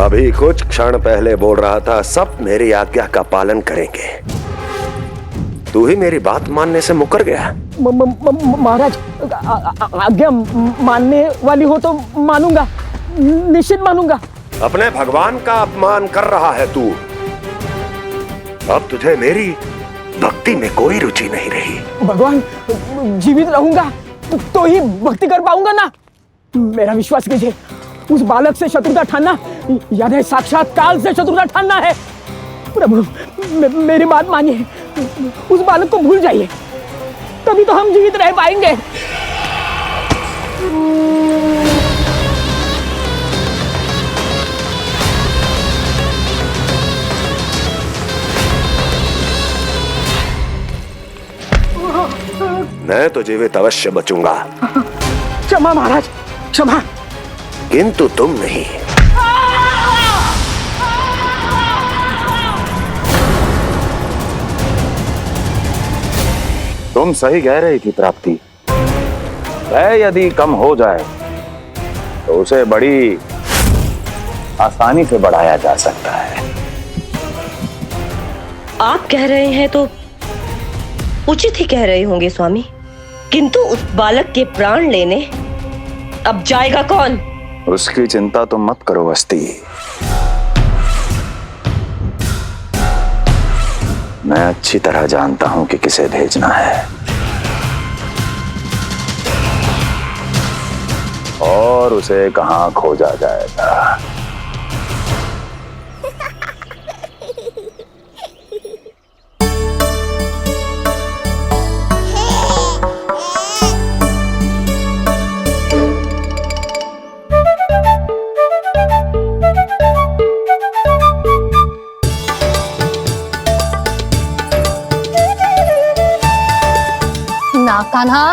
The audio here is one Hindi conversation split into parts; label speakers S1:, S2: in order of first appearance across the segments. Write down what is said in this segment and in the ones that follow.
S1: अभी कुछ क्षण पहले बोल रहा था सब मेरी आज्ञा का पालन करेंगे। तू ही मेरी बात मानने से मुकर गया।
S2: महाराज, आज्ञा मानने वाली हो तो मानूंगा, निश्चित मानूंगा।
S1: अपने भगवान का अपमान कर रहा है तू। अब तुझे मेरी भक्ति में कोई रुचि नहीं रही।
S2: भगवान, जीवित रहूंगा तो ही भक्ति कर पाऊंगा ना। मेरा विश्वास कीजिए, उस बालक से शत्रुता ठानना यानी साक्षात काल से शत्रुता ठानना है। प्रभु, मेरी बात मानिए, उस बालक को भूल जाइए, तभी तो हम जीवित रह पाएंगे।
S1: मैं तो जीवित अवश्य बचूंगा।
S2: क्षमा महाराज, क्षमा।
S1: किंतु तुम नहीं।
S3: तुम सही कह रही थी प्राप्ति। भय यदि कम हो जाए तो उसे बड़ी आसानी से बढ़ाया जा सकता है।
S4: आप कह रहे हैं तो उचित ही कह रहे होंगे स्वामी, किंतु उस बालक के प्राण लेने अब जाएगा कौन?
S3: उसकी चिंता तो मत करो वस्ती। मैं अच्छी तरह जानता हूं कि किसे भेजना है और उसे कहां खोजा जाएगा।
S5: ना कान्हा,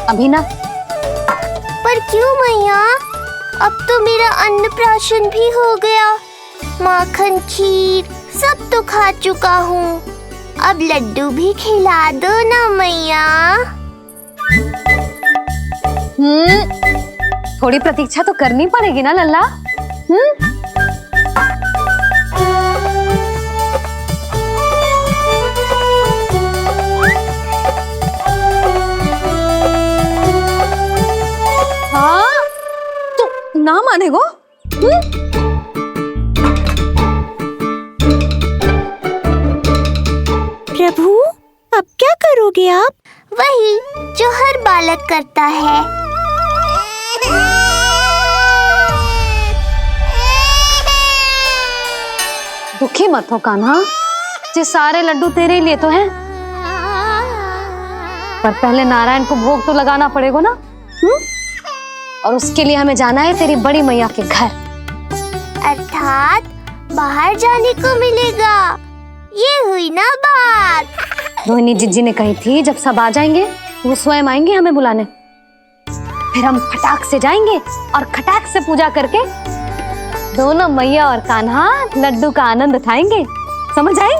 S5: अभी ना।
S6: पर क्यों मैया? अब तो मेरा अन्नप्राशन भी हो गया, माखन खीर सब तो खा चुका हूँ। अब लड्डू भी खिला दो ना मैया।
S5: थोड़ी प्रतीक्षा तो करनी पड़ेगी ना लल्ला। ना मानेगो?
S6: प्रभु, अब क्या करोगे आप? वही जो हर बालक करता है।
S5: दुखी मत हो कान्हा, ये सारे लड्डू तेरे लिए तो हैं। पर पहले नारायण को भोग तो लगाना पड़ेगा ना। और उसके लिए हमें जाना है तेरी बड़ी मैया के घर।
S6: अर्थात बाहर जाने को मिलेगा, ये हुई ना बात।
S5: रोहिणी जिज्जी ने कही थी जब सब आ जाएंगे वो स्वयं आएंगे हमें बुलाने। फिर हम फटाक से जाएंगे और खटाक से पूजा करके दोनों मैया और कान्हा लड्डू का आनंद उठाएंगे। समझ आई?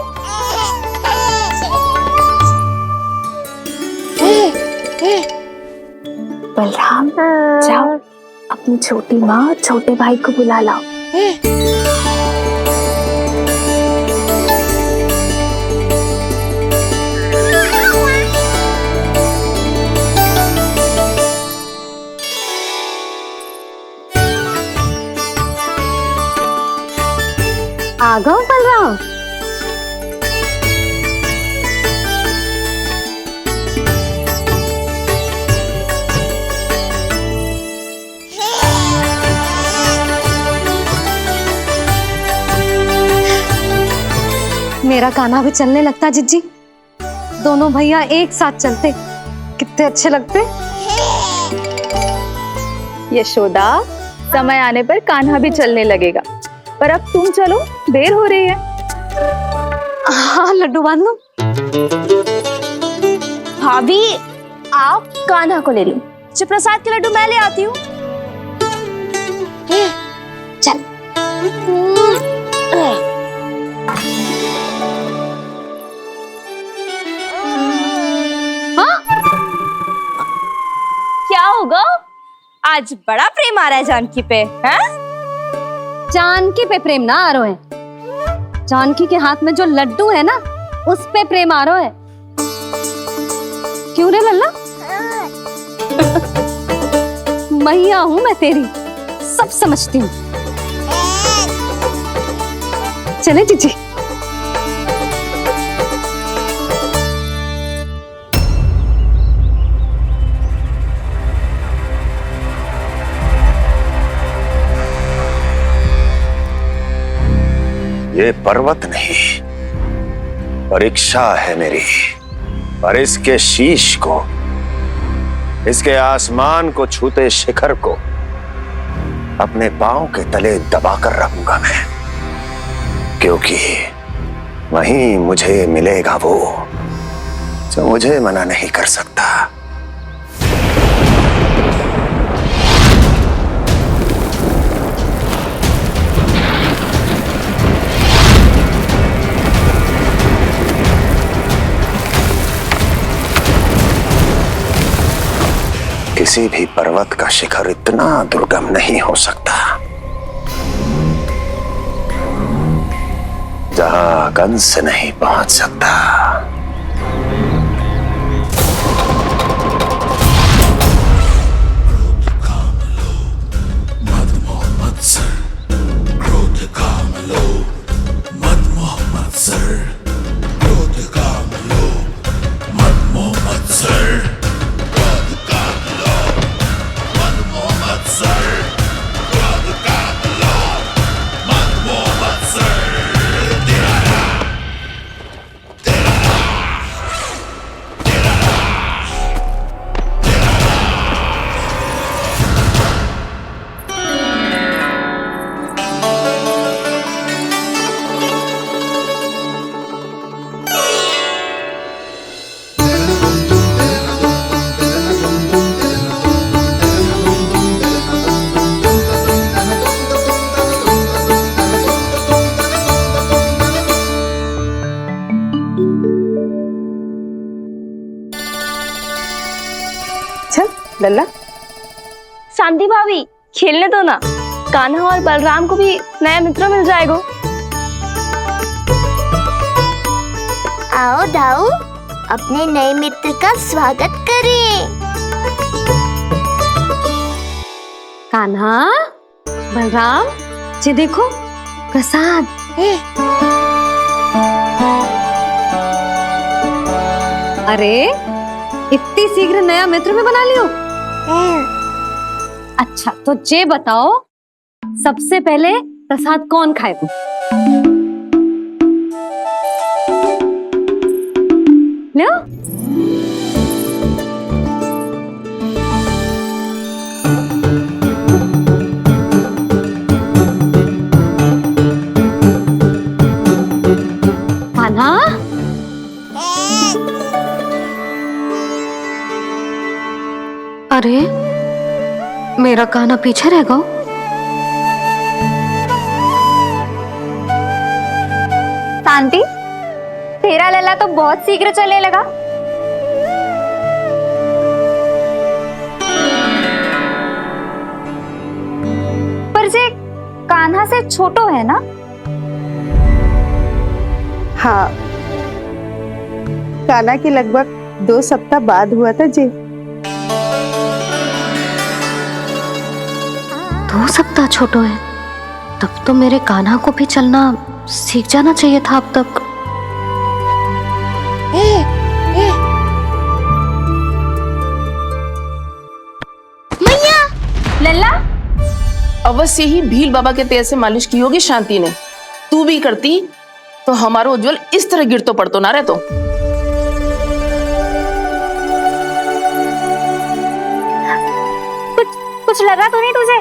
S7: बलराम, जाओ अपनी छोटी माँ और छोटे भाई को बुला लाओ।
S5: आ गओ बलराम। मेरा कान्हा भी चलने लगता जिज्जी। दोनों भैया एक साथ चलते कितने अच्छे लगते।
S7: यशोदा, समय आने पर कान्हा भी चलने लगेगा, पर अब तुम चलो, देर हो रही है।
S5: हाँ, लड्डू बांध लो।
S7: भाभी, आप कान्हा को ले लो, प्रसाद के लड्डू मैं ले आती हूँ।
S5: चल।
S7: क्या होगा? आज बड़ा प्रेम आ रहा है जानकी पे, हैं?
S5: जानकी पे प्रेम ना आरो है। जानकी के हाथ में जो लड्डू है ना, उस पे प्रेम आरो है। क्यों रे लल्ला? मैया हूं मैं तेरी, सब समझती हूँ। चले जीजी।
S1: ये पर्वत नहीं, परीक्षा है मेरी। पर इसके शीश को, इसके आसमान को छूते शिखर को अपने पांव के तले दबाकर रखूंगा मैं, क्योंकि वहीं मुझे मिलेगा वो जो मुझे मना नहीं कर सकता। किसी भी पर्वत का शिखर इतना दुर्गम नहीं हो सकता जहां कंस नहीं पहुंच सकता।
S7: लल्ला,
S8: शांति भाभी खेलने दो ना, कान्हा और बलराम को भी नया मित्र मिल जाएगा।
S6: आओ दाऊ, अपने नए मित्र का स्वागत करें।
S5: कान्हा, बलराम, ये देखो प्रसाद। अरे इतनी शीघ्र नया मित्र भी बना लियो? अच्छा तो ये बताओ, सबसे पहले प्रसाद कौन खाएगा? लो। कान्हा, अरे मेरा कान्हा पीछे रह गया।
S7: शांति, तेरा लल्ला तो बहुत शीघ्र चलने लगा। पर जे कान्हा से छोटो है ना?
S9: हाँ, कान्हा की लगभग 2 सप्ताह बाद हुआ था जी।
S5: 2 सप्ताह छोटो है, तब तो मेरे कान्हा को भी चलना सीख जाना चाहिए था अब तक।
S7: लल्ला,
S10: अवश्य ही भील बाबा के तेल से मालिश की होगी शांति ने। तू भी करती तो हमारा उज्जवल इस तरह गिर तो पड़तो ना रहतो।
S7: कुछ लगा तो नहीं तुझे?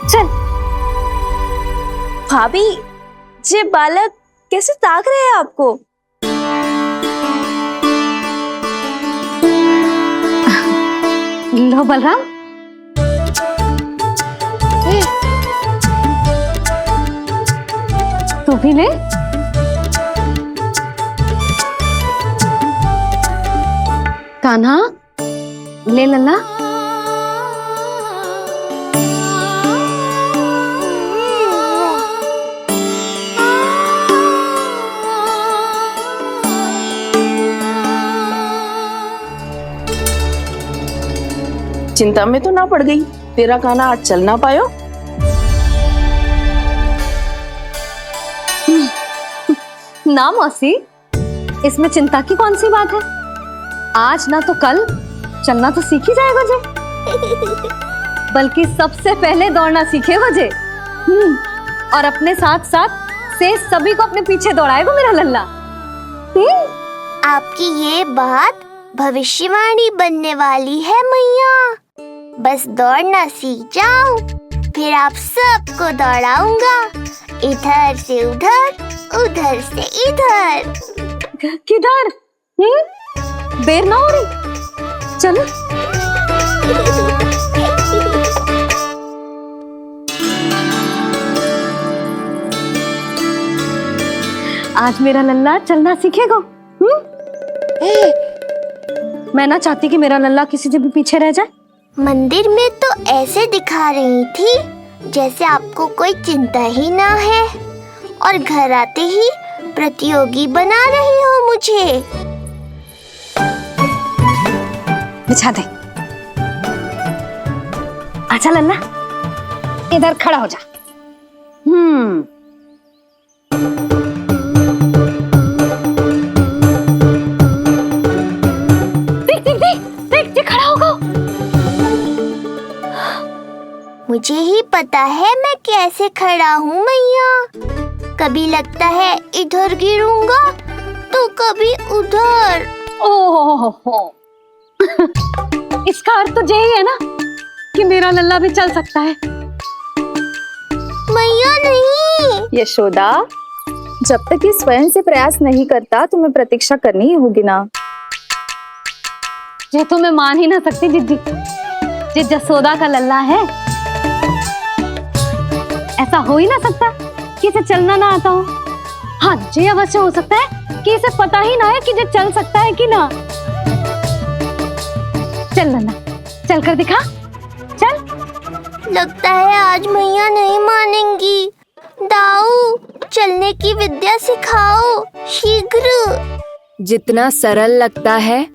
S7: चल।
S8: भाभी, ये बालक कैसे ताक रहे हैं आपको?
S5: लो बलराम। तू भी ले। कान्हा, ले लल्ला।
S10: चिंता में तो ना पड़ गई, तेरा कान्हा आज चल ना पायो।
S5: ना मौसी, इसमें चिंता की कौन सी बात है? आज ना तो कल चलना तो सीख ही जाएगा जे। बल्कि सबसे पहले दौड़ना सीखेगा जे। और अपने साथ साथ से सभी को अपने पीछे दौड़ाएगा मेरा लल्ला।
S6: आपकी ये बात भविष्यवाणी बनने वाली है मैया। बस दौड़ना सीख जाऊं, फिर आप सबको दौड़ाऊंगा, इधर से उधर, उधर से इधर।
S5: किधर? देर ना हो रही, चलो। आज मेरा लल्ला चलना सीखेगा। मैं ना चाहती कि मेरा लल्ला किसी से भी पीछे रह जाए।
S6: मंदिर में तो ऐसे दिखा रही थी जैसे आपको कोई चिंता ही ना है, और घर आते ही प्रतियोगी बना रही हो मुझे।
S5: बिछा दे। अच्छा लल्ला, इधर खड़ा हो जा। देख खड़ा होगा।
S6: मुझे ही पता है मैं कैसे खड़ा हूँ मैया। कभी लगता है इधर गिरूंगा तो कभी उधर।
S5: ओह, इसका अर्थ तो यही है ना कि मेरा लल्ला भी चल सकता है।
S6: मैया नहीं।
S7: यशोदा, जब तक ये स्वयं से प्रयास नहीं करता तुम्हें प्रतीक्षा करनी ही होगी ना।
S5: ये तो मैं मान ही ना सकती जिद्दी, जे जसोदा का लल्ला है। ऐसा हो ही ना सकता कि इसे चलना ना आता हो। हाँ, ये अवश्य हो सकता है कि इसे पता ही ना है कि ये चल सकता है कि ना। चल लल्ला, चल कर दिखा, चल।
S6: लगता है आज मैया नहीं मानेंगी। दाऊ, चलने की विद्या सिखाओ शीघ्र।
S11: जितना सरल लगता है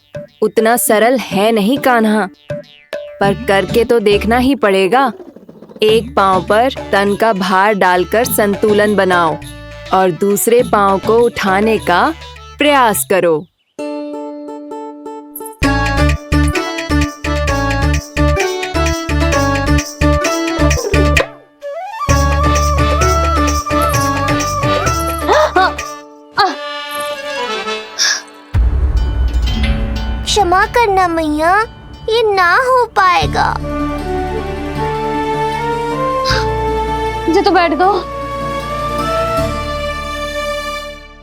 S11: उतना सरल है नहीं कान्हा, पर करके तो देखना ही पड़ेगा। एक पांव पर तन का भार डालकर संतुलन बनाओ और दूसरे पांव को उठाने का प्रयास करो।
S6: क्षमा करना मैया, ये ना हो पाएगा।
S5: जे तो बैठ गो।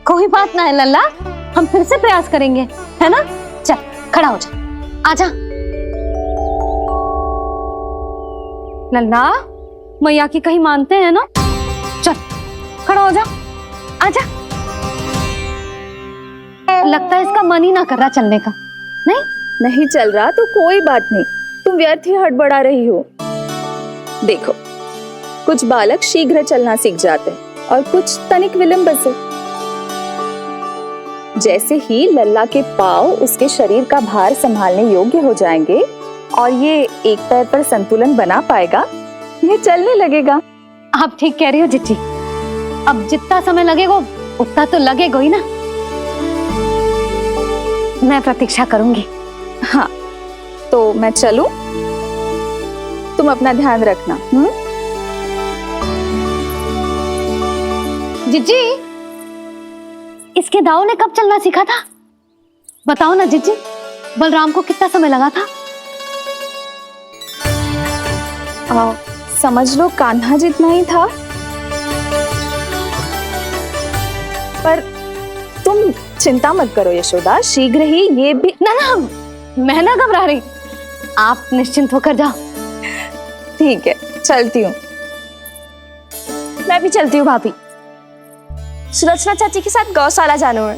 S5: कोई बात ना है लल्ला, हम फिर से प्रयास करेंगे, है ना? चल खड़ा हो जा, आजा। लल्ला, मैया की कहीं मानते हैं ना? चल खड़ा हो जा, आजा। लगता है इसका मन ही ना कर रहा चलने का।
S7: नहीं चल रहा तो कोई बात नहीं, तुम व्यर्थ ही हड़बड़ा रही हो। देखो, कुछ बालक शीघ्र चलना सीख जाते हैं और कुछ तनिक विलंब से। जैसे ही लल्ला के पांव उसके शरीर का भार संभालने योग्य हो जाएंगे और ये एक पैर पर संतुलन बना पाएगा, ये चलने लगेगा।
S5: आप ठीक कह रही हो जिज्जी। अब जितना समय लगेगा उतना तो लगेगा ही ना। मैं प्रतीक्षा करूंगी।
S7: हाँ, तो मैं चलूं? तुम अपना ध्यान रखना।
S5: जिज्जी, इसके दाऊ ने कब चलना सीखा था? बताओ ना जिज्जी, बलराम को कितना समय लगा था?
S7: समझ लो कान्हा जितना ही था। पर तुम चिंता मत करो यशोदा, शीघ्र ही ये भी।
S5: ना, मैं ना घबरा रही, आप निश्चिंत होकर जाओ।
S7: ठीक है, चलती हूँ।
S8: मैं भी चलती हूँ भाभी। सुलोचना चाची के साथ गौशाला जाना है।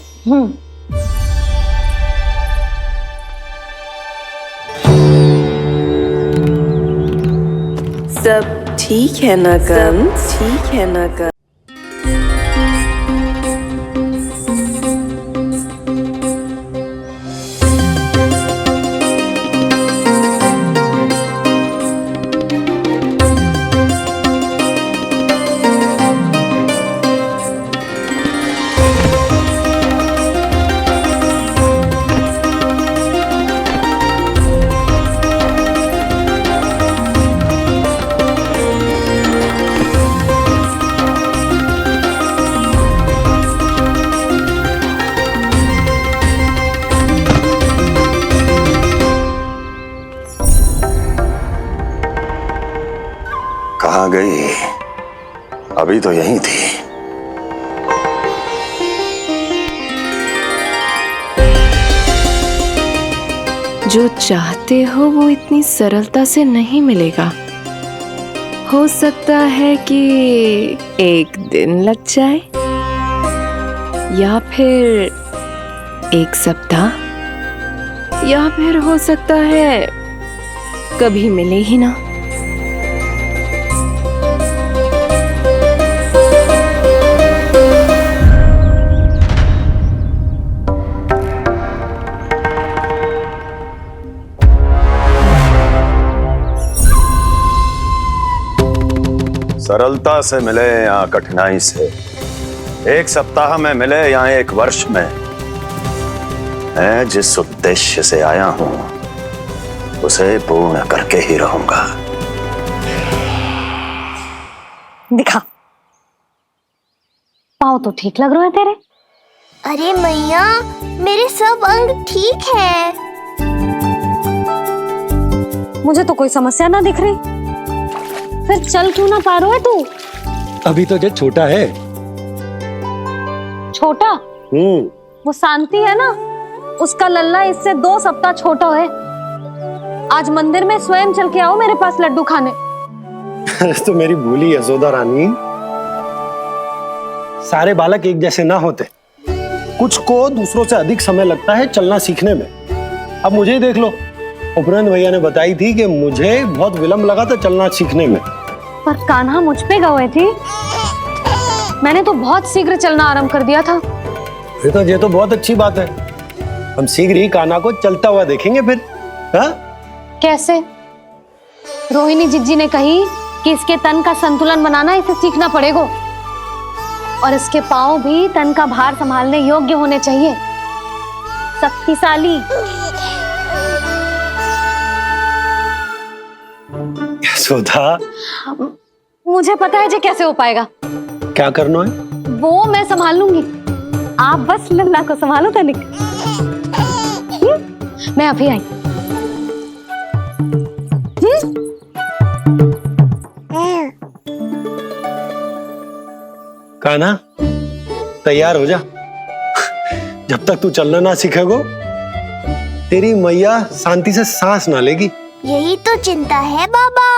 S12: सब ठीक है ना कम? ठीक है ना कम?
S1: कहाँ गई? अभी तो यहीं थी।
S11: जो चाहते हो वो इतनी सरलता से नहीं मिलेगा। हो सकता है कि एक दिन लग जाए या फिर एक सप्ताह, या फिर हो सकता है कभी मिले ही ना।
S1: सरलता से मिले या कठिनाई से, एक सप्ताह में मिले या एक वर्ष में, मैं जिस उद्देश्य से आया हूं उसे पूर्ण करके ही रहूंगा।
S5: दिखा, पाँव तो ठीक लग रहे हैं तेरे।
S6: अरे मैया, मेरे सब अंग ठीक है।
S5: मुझे तो कोई समस्या ना दिख रही। फिर चल क्यों ना पा रहा है तू?
S13: अभी तो जब छोटा है।
S5: छोटा? वो शांति है ना, उसका लल्ला इससे 2 सप्ताह छोटा है। आज मंदिर में स्वयं चल के आओ मेरे पास लड्डू खाने।
S13: तो मेरी भूली यशोदा रानी, सारे बालक एक जैसे ना होते। कुछ को दूसरों से अधिक समय लगता है चलना सीखने में। अब मुझे ही देख लो, उपरांत भैया ने बताई थी कि मुझे बहुत विलंब लगा था चलना सीखने में।
S5: पर कान्हा मुझ पे गए थी। मैंने तो बहुत शीघ्र चलना आरंभ कर दिया था।
S13: ये तो बहुत अच्छी बात है। हम शीघ्र ही कान्हा को चलता हुआ देखेंगे फिर। हा?
S5: कैसे? रोहिणी जिज्जी ने कही कि इसके तन का संतुलन बनाना इसे सीखना पड़ेगा, और इसके पांव भी तन का भार संभालने योग्य होने चाहिए। शक्तिशाली।
S13: यशोदा,
S5: मुझे पता है जी कैसे हो पाएगा।
S13: क्या करना है?
S5: वो मैं संभाल लूंगी, आप बस लल्ला को संभालो तनिक। मैं अभी आई।
S13: कान्हा, तैयार हो जा। जब तक तू चलना ना सीखेगो, तेरी मैया शांति से सांस ना लेगी।
S6: यही तो चिंता है बाबा।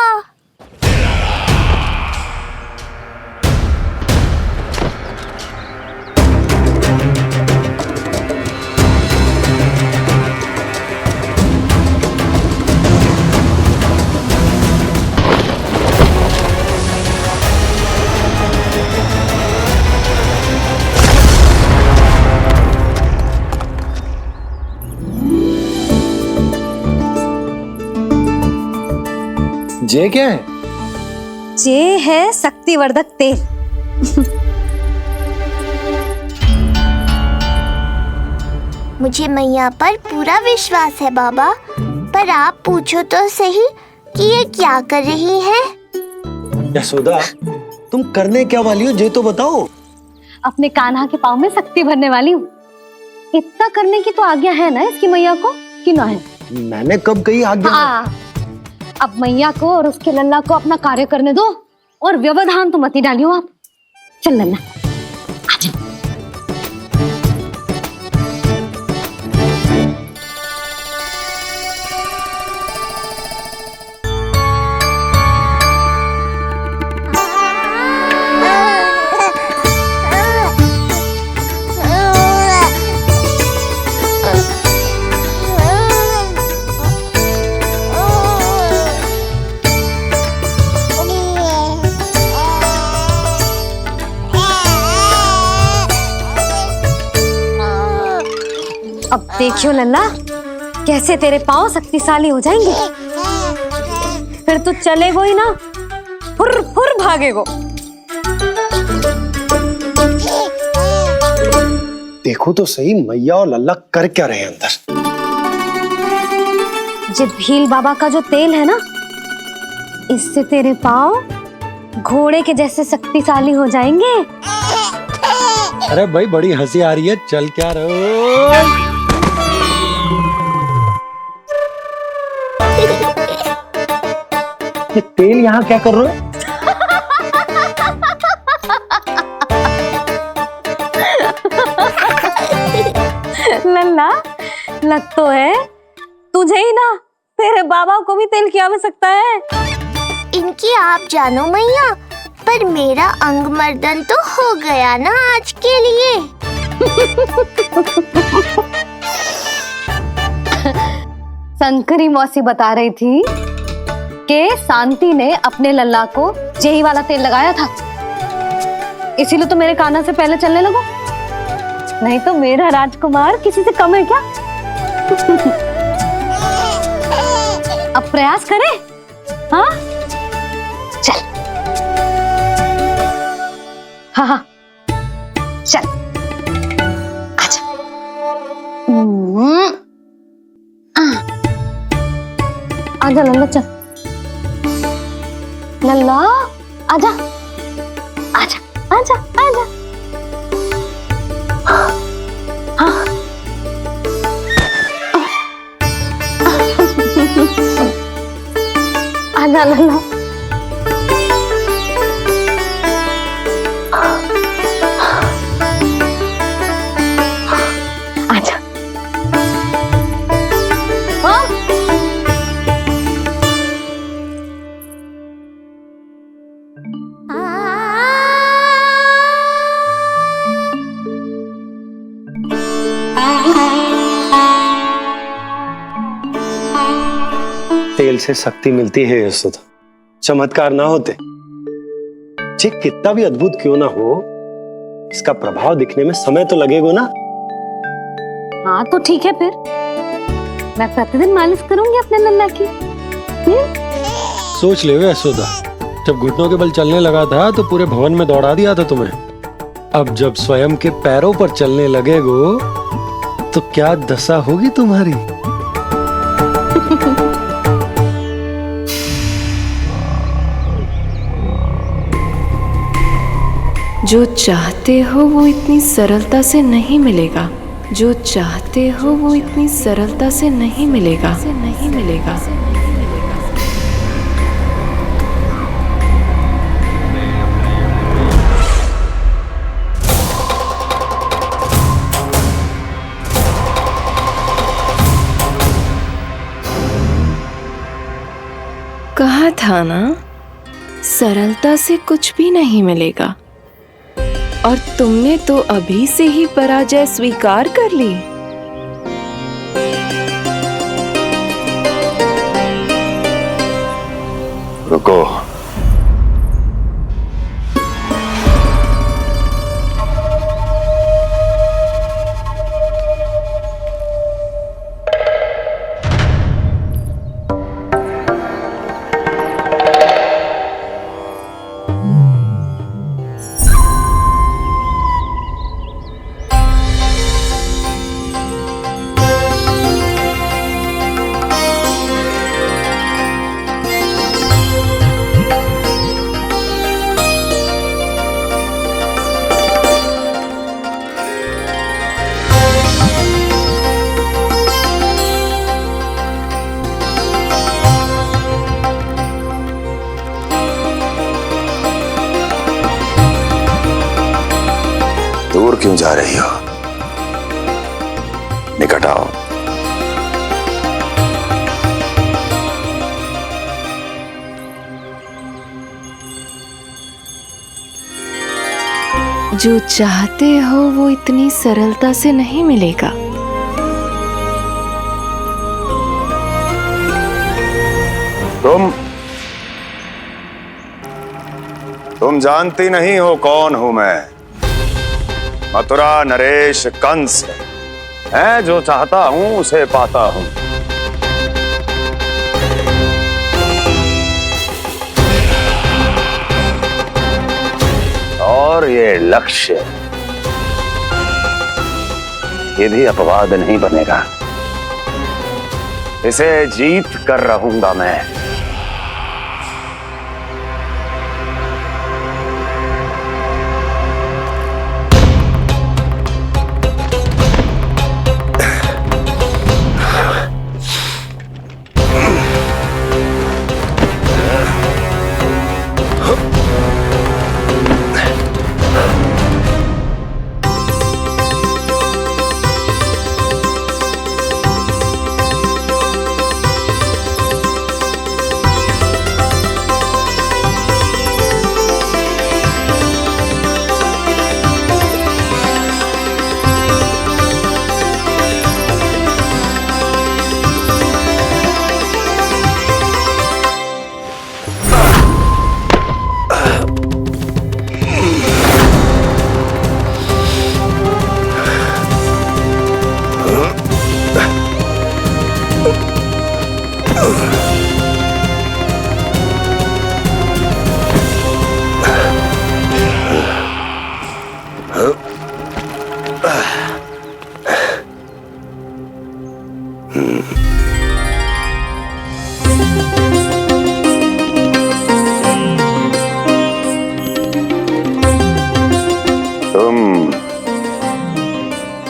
S13: जे क्या है?
S5: जे है शक्तिवर्धक तेल।
S6: मुझे मैया पर पूरा विश्वास है बाबा, पर आप पूछो तो सही कि ये क्या कर रही है?
S13: यशोदा, तुम करने क्या वाली हो ये तो बताओ।
S5: अपने कान्हा के पाँव में शक्ति भरने वाली हूँ। इतना करने की तो आज्ञा है ना इसकी मैया को, कि ना है?
S13: मैंने कब कही आज्ञा?
S5: अब मैया को और उसके लल्ला को अपना कार्य करने दो, और व्यवधान तो मत ही डालियो आप। चल लल्ला, आजा। अब देखियो लल्ला, कैसे तेरे पांव शक्तिशाली हो जाएंगे। फिर तू चलेगो ही ना, फुर फुर भागेगो।
S13: देखो तो सही, मैया और लल्ला कर क्या रहे हैं अंदर।
S5: ये भील बाबा का जो तेल है ना, इससे तेरे पांव घोड़े के जैसे शक्तिशाली हो जाएंगे।
S13: अरे भाई, बड़ी हंसी आ रही है, चल क्या रहो। ये तेल यहाँ क्या कर रहे हो?
S5: लग तो है तुझे ही ना, तेरे बाबा को भी तेल किया में सकता है।
S6: इनकी आप जानो मैया, पर मेरा अंग मर्दन तो हो गया ना आज के लिए।
S5: शंकरी मौसी बता रही थी कि शांति ने अपने लल्ला को यही वाला तेल लगाया था, इसीलिए तो मेरे कान्हा से पहले चलने लगो, नहीं तो मेरा राजकुमार किसी से कम है क्या? अब प्रयास करें, हाँ चल, हाँ हाँ चल, आजा। आजा लल्ला, चल लल्ला, आजा आजा आजा आजा। हाँ आजा लल्ला। आजा। हाँ
S13: तेल से शक्ति मिलती है यशोदा, चमत्कार ना होते, जी कितना भी अद्भुत क्यों ना हो, इसका प्रभाव दिखने में समय तो लगेगा ना।
S5: हाँ तो ठीक है, फिर मैं प्रतिदिन मालिश करूंगी अपने लल्ला की।
S13: सोच ले यशोदा, जब घुटनों के बल चलने लगा था तो पूरे भवन में दौड़ा दिया था तुम्हें, अब जब स्वयं के पैरों पर चलने लगेगो तो क्या दशा होगी तुम्हारी।
S11: जो चाहते हो वो इतनी सरलता से नहीं मिलेगा, जो चाहते हो वो इतनी सरलता से नहीं मिलेगा, नहीं मिलेगा। कहा था ना, सरलता से कुछ भी नहीं मिलेगा, और तुमने तो अभी से ही पराजय स्वीकार कर ली।
S1: रुको, दूर क्यों जा रही हो? निकट आओ।
S11: जो चाहते हो वो इतनी सरलता से नहीं मिलेगा।
S1: तुम जानती नहीं हो कौन हूं मैं। मथुरा नरेश कंस है, जो चाहता हूं उसे पाता हूं। और ये लक्ष्य, ये भी अपवाद नहीं बनेगा। इसे जीत कर रहूंगा मैं।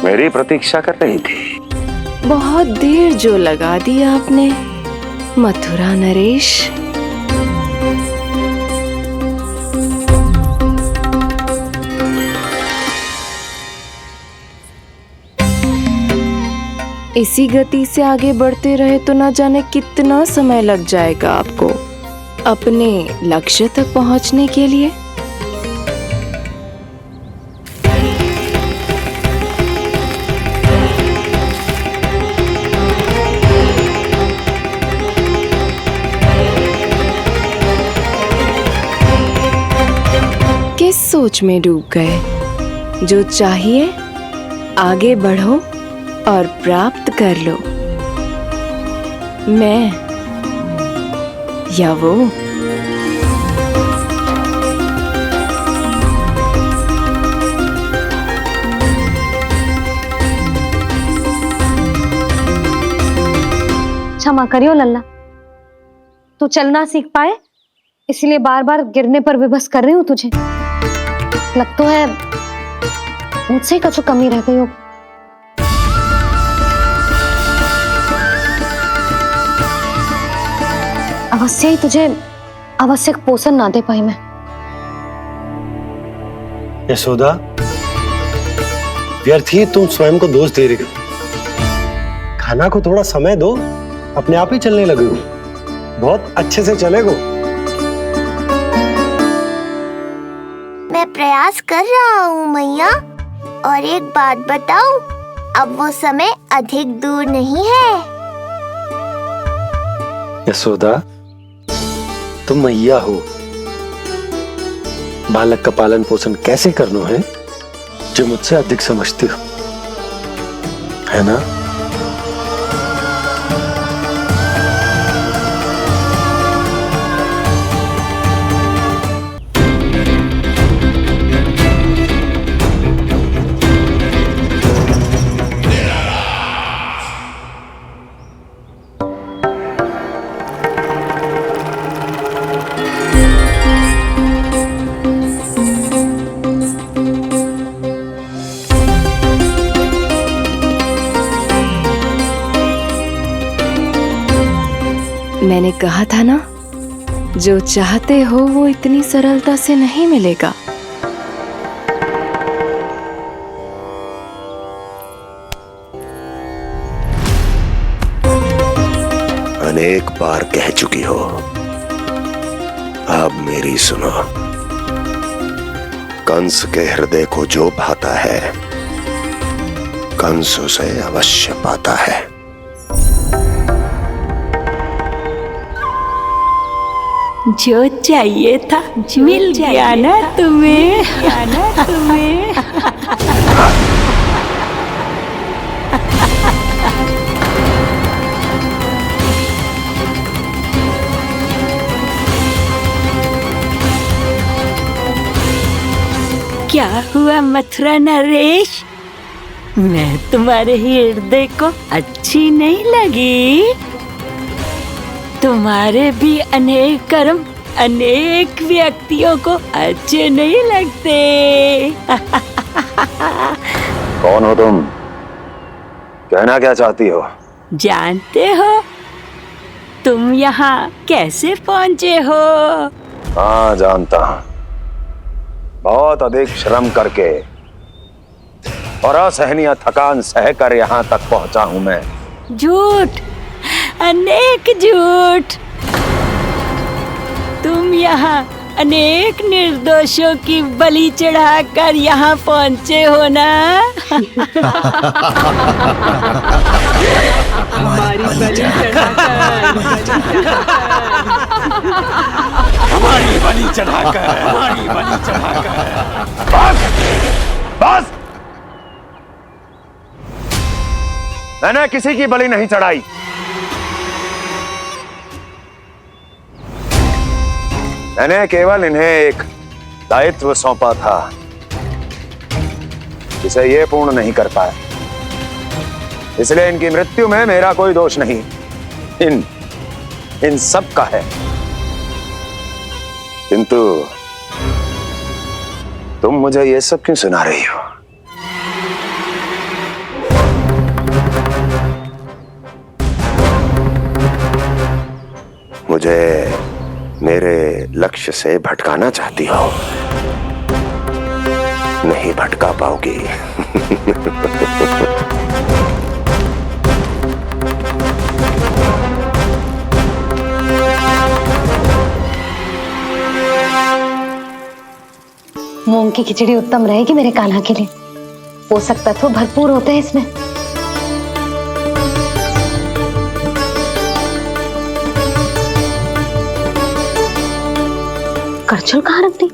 S3: मेरी प्रतीक्षा कर रही थी।
S11: बहुत देर जो लगा दी आपने मथुरा नरेश। इसी गति से आगे बढ़ते रहे तो ना जाने कितना समय लग जाएगा आपको अपने लक्ष्य तक पहुंचने के लिए। किस सोच में डूब गए? जो चाहिए आगे बढ़ो और प्राप्त कर लो। मैं या वो।
S5: क्षमा करियो लल्ला, तू चलना सीख पाए इसलिए बार बार गिरने पर विवश कर रही हूँ तुझे। लगता है मुझसे कछु कमी रह गई हो। अवश्य ही तुझे आवश्यक पोषण ना दे पाई मैं।
S13: यशोदा, व्यर्थ ही तुम स्वयं को दोष दे रही हो। खाना को थोड़ा समय दो, अपने आप ही चलने लगेगो, बहुत अच्छे से चलेगो।
S6: मैं प्रयास कर रहा हूँ मैया। और एक बात बताऊं, अब वो समय अधिक दूर नहीं है।
S13: यशोदा, तुम मैया हो, बालक का पालन पोषण कैसे करना है जो मुझसे अधिक समझती हो, है ना?
S11: मैंने कहा था ना, जो चाहते हो वो इतनी सरलता से नहीं मिलेगा।
S1: अनेक बार कह चुकी हो, अब मेरी सुनो। कंस के हृदय को जो भाता है, कंस उसे अवश्य पाता है।
S14: जो चाहिए था मिल गया ना तुम्हें। क्या हुआ मथुरा नरेश, मैं तुम्हारे हृदय को अच्छी नहीं लगी? तुम्हारे भी अनेक कर्म अनेक व्यक्तियों को अच्छे नहीं लगते।
S3: कौन हो तुम? कहना क्या चाहती हो?
S14: जानते हो तुम यहाँ कैसे पहुँचे हो?
S3: हाँ, जानता हूँ। बहुत अधिक श्रम करके और असहनीय थकान सहकर यहाँ तक पहुँचा हूँ मैं।
S14: झूठ, अनेक झूठ। तुम यहाँ अनेक निर्दोषों की बलि चढ़ाकर यहाँ पहुँचे हो ना?
S2: हमारी बलि चढ़ाकर,
S1: हमारी बलि चढ़ाकर। बस! मैंने किसी की बलि नहीं चढ़ाई। मैंने केवल इन्हें एक दायित्व सौंपा था जिसे ये पूर्ण नहीं कर पाए, इसलिए इनकी मृत्यु में मेरा कोई दोष नहीं, इन सब का है। किंतु तुम मुझे ये सब क्यों सुना रही हो? मुझे मेरे लक्ष्य से भटकाना चाहती हो, नहीं भटका पाओगी।
S5: मूंग की खिचड़ी उत्तम रहेगी मेरे कान्हा के लिए। पोषक तत्व भरपूर होते हैं इसमें। करछुल कहाँ रख दी?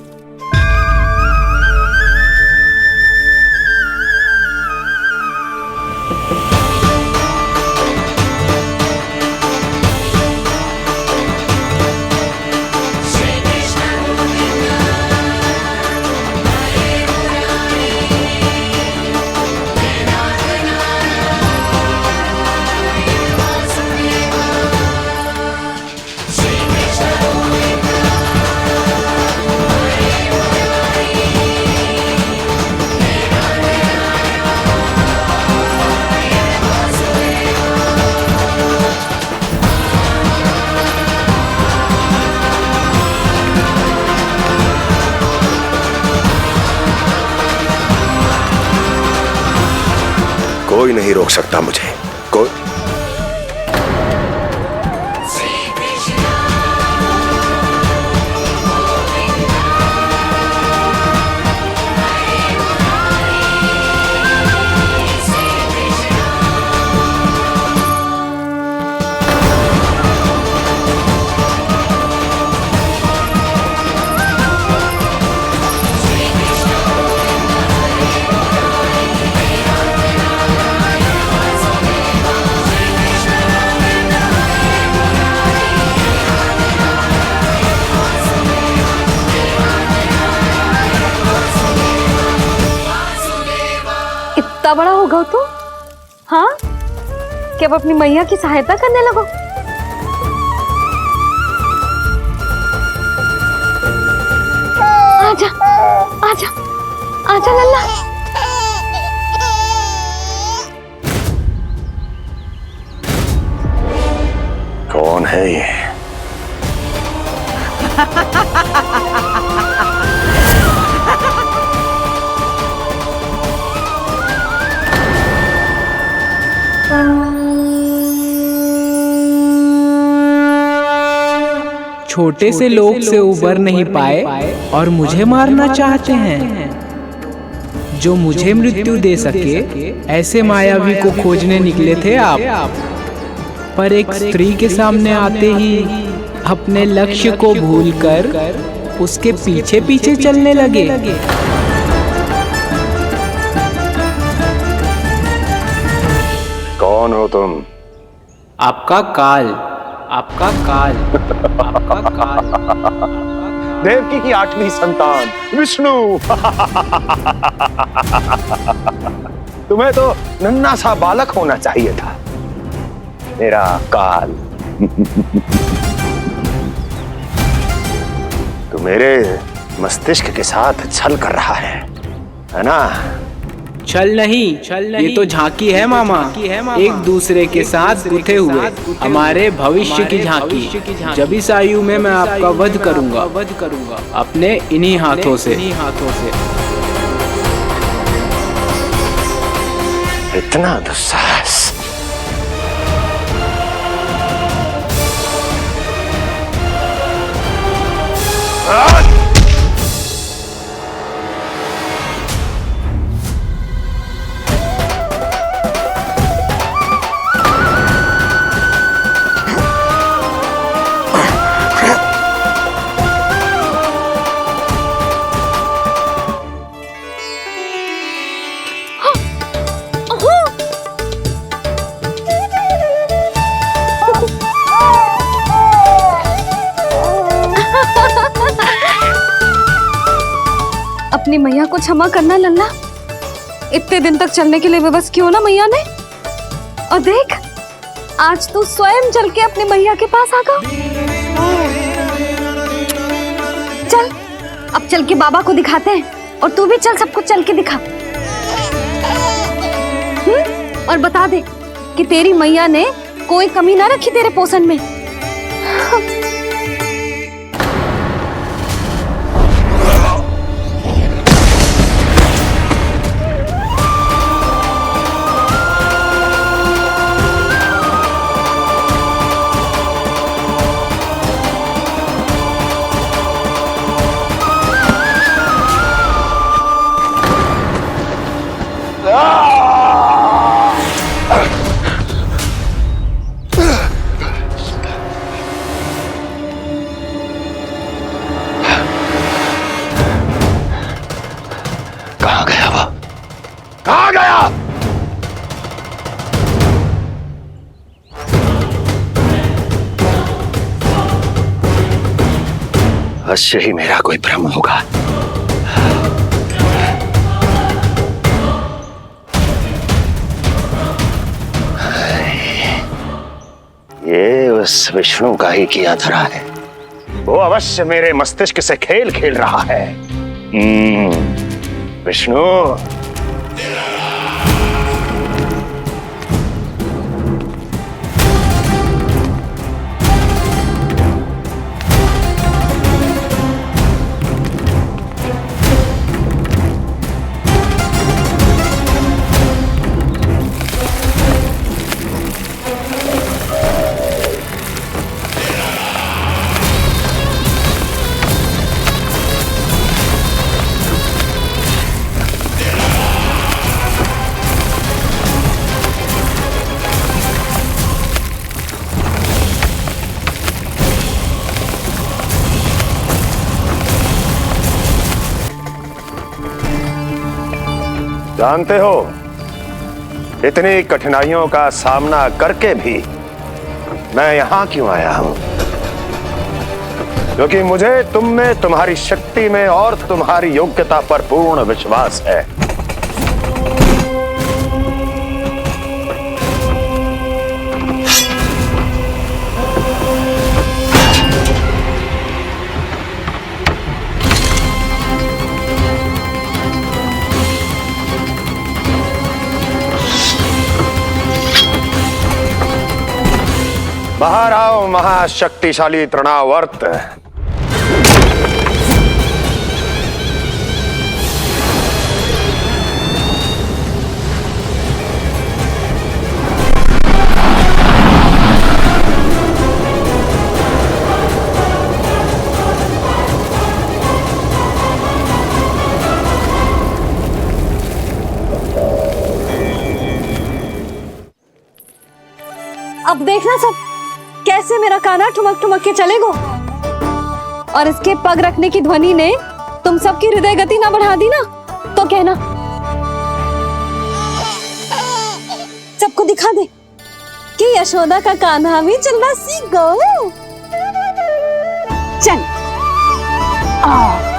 S1: कोई नहीं रोक सकता मुझे, कोई।
S5: इतना बड़ा हो गया तो? हाँ, कि अब अपनी मैया की सहायता करने लगो। आजा, आजा, आजा लल्ला।
S1: कौन है ये?
S2: छोटे से लोग से उबर नहीं पाए और मुझे मारना चाहते हैं। जो मुझे मृत्यु दे सके ऐसे मायावी को खोजने निकले थे आप, पर एक स्त्री के सामने आते ही अपने लक्ष्य को भूलकर उसके पीछे पीछे चलने लगे।
S1: कौन हो तुम?
S2: आपका काल, आपका काल, आपका काल।
S1: देवकी की 8वीं संतान विष्णु। तुम्हें तो नन्हा सा बालक होना चाहिए था, मेरा काल। तू मेरे मस्तिष्क के साथ छल कर रहा है ना?
S2: छल नहीं, ये तो झांकी है मामा। एक दूसरे के साथ गुथे हुए हमारे भविष्य की झांकी। जब इस आयु में मैं आपका वध करूंगा अपने इन्हीं हाथों से।
S1: इतना दुस्साहस!
S5: अपनी मैया को क्षमा करना लल्ला। इतने दिन तक चलने के लिए विवश क्यों ना मैया ने। और देख, आज तू स्वयं चल के अपनी मैया के पास आ गया। चल, अब चल के बाबा को दिखाते हैं। और तू भी चल, सबको चल के दिखा। और बता दे कि तेरी मैया ने कोई कमी ना रखी तेरे पोषण में।
S1: अवश्य ही मेरा कोई भ्रम होगा। ये उस विष्णु का ही किया धरा है। वो अवश्य मेरे मस्तिष्क से खेल खेल रहा है। विष्णु, जानते हो, इतनी कठिनाइयों का सामना करके भी मैं यहां क्यों आया हूं? क्योंकि मुझे तुम में, तुम्हारी शक्ति में और तुम्हारी योग्यता पर पूर्ण विश्वास है। बाहर आओ महाशक्तिशाली तृणावर्त।
S5: अब देखना सब कैसे मेरा कान्हा ठुमक ठुमक के चलेगो, और इसके पग रखने की ध्वनि ने तुम सबकी हृदय गति ना बढ़ा दी ना, तो कहना। सबको दिखा दे कि यशोदा का कान्हा भी चलना सीख गो। चल आ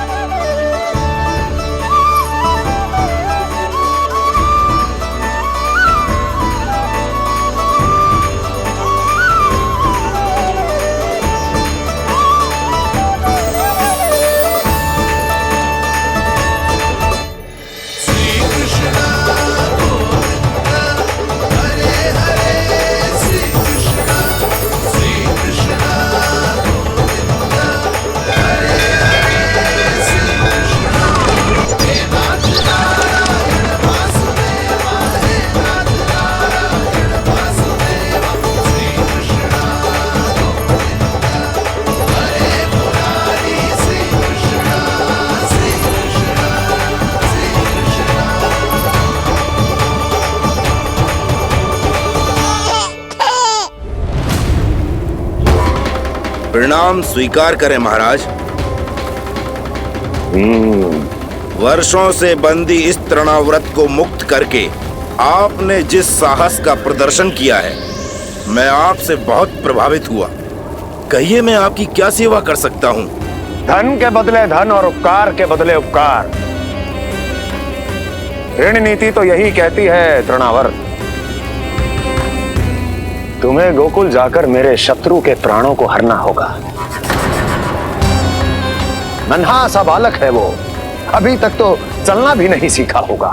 S15: परिणाम स्वीकार करें महाराज। वर्षों से बंदी इस तृणाव्रत को मुक्त करके आपने जिस साहस का प्रदर्शन किया है, मैं आपसे बहुत प्रभावित हुआ। कहिए मैं आपकी क्या सेवा कर सकता हूँ?
S1: धन के बदले धन और उपकार के बदले उपकार, ऋण नीति तो यही कहती है तृणावर्त। तुम्हें गोकुल जाकर मेरे शत्रु के प्राणों को हरना होगा। नन्हा सा बालक है वो, अभी तक तो चलना भी नहीं सीखा होगा।